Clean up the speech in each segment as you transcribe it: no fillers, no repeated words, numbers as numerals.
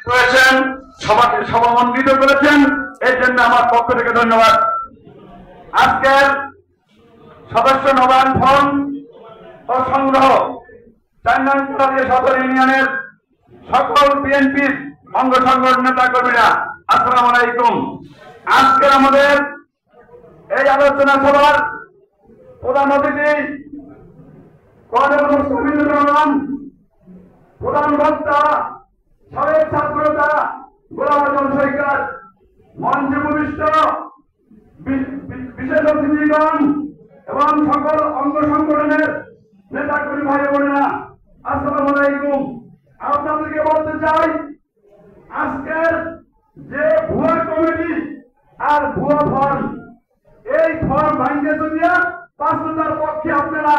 করেছেন, সভাকে সভামণ্ডিত করেছেন, এর জন্য আমার পক্ষ থেকে ধন্যবাদ। আজকের সদস্য নবায়ন ফর্ম ও সংগ্রহ 4 নং সদর ইউনিয়নের সকল বিএনপির অঙ্গ সংগঠন নেতা কর্মীরা, আসসালামু আলাইকুম। আজকের আমাদের এই আলোচনা সভার প্রধান অতিথি রহমান, প্রধান বক্তা সাবেক ছাত্রনেতা গোলাম আজম সরকার, মঞ্চে উপবিষ্ট বিশেষ অতিথিগণ এবং সকল অঙ্গ সংগঠনের নেতা কর্মী ভাই বোনেরা, আসসালামু আলাইকুম। আপনাদেরকে বলতে চাই, আজকের যে ভুয়া কমিটি আর ভুয়া ফর্ম, এই ফর্ম ভাঙ্গে চলিয়া 5 নেতার পক্ষে আপনারা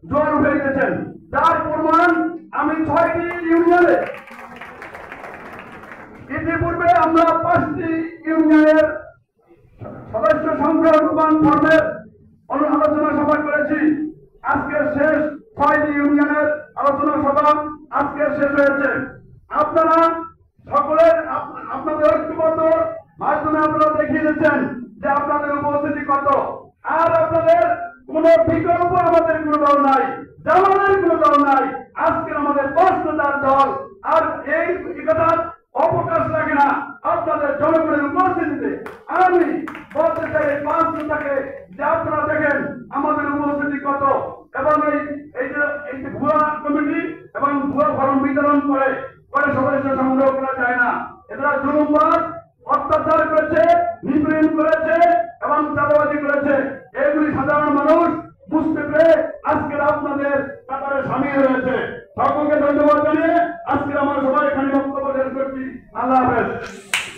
জোর হয়ে গেছেন, যার প্রমাণ আমি 6টি ইউনিয়নে ইতিপূর্বে আমরা 5টি ইউনিয়নের সদস্য সংগ্রহ নবায়ন ফর্মের আলোচনা সভা করেছি। আজকের শেষ 6টি ইউনিয়নের আলোচনা সভা আজকে শেষ হয়েছে। আপনারা সকলের আপনাদের ঐক্যবদ্ধ মাধ্যমে আপনারা দেখিয়ে দিচ্ছেন যে আপনাদের উপস্থিতি কত, আর আপনাদের কোন বিকল্প আমাদের কোন দল নাই, জামাতের কোন দল নাই। আজকের আমাদের 5 নেতার দল, আর এই কথা অবকাশ রাখে না আপনাদের জনগণের উপস্থিতিতে। আমি বলতে চাই 5 নেতাকে যে আপনারা দেখেন আমাদের উপস্থিতি কত, এবং এই যে ভুয়া কমিটি এবং ভুয়া ফর্ম বিতরণ করে সদস্য সংগ্রহ করা যায় না। এরা জুলুমবাজ, অত্যাচার করেছে, নিপীড়ন করেছে এবং চাঁদাবাজি করেছে। এগুলি সাধারণ মানুষ বুঝতে পেরে আজকের আপনাদের কাতারে সামিল হয়েছে। সকলকে ধন্যবাদ জানিয়ে আজকের আমার সবাই এখানে বক্তব্য শেষ করছি। আল্লাহ হাফেজ।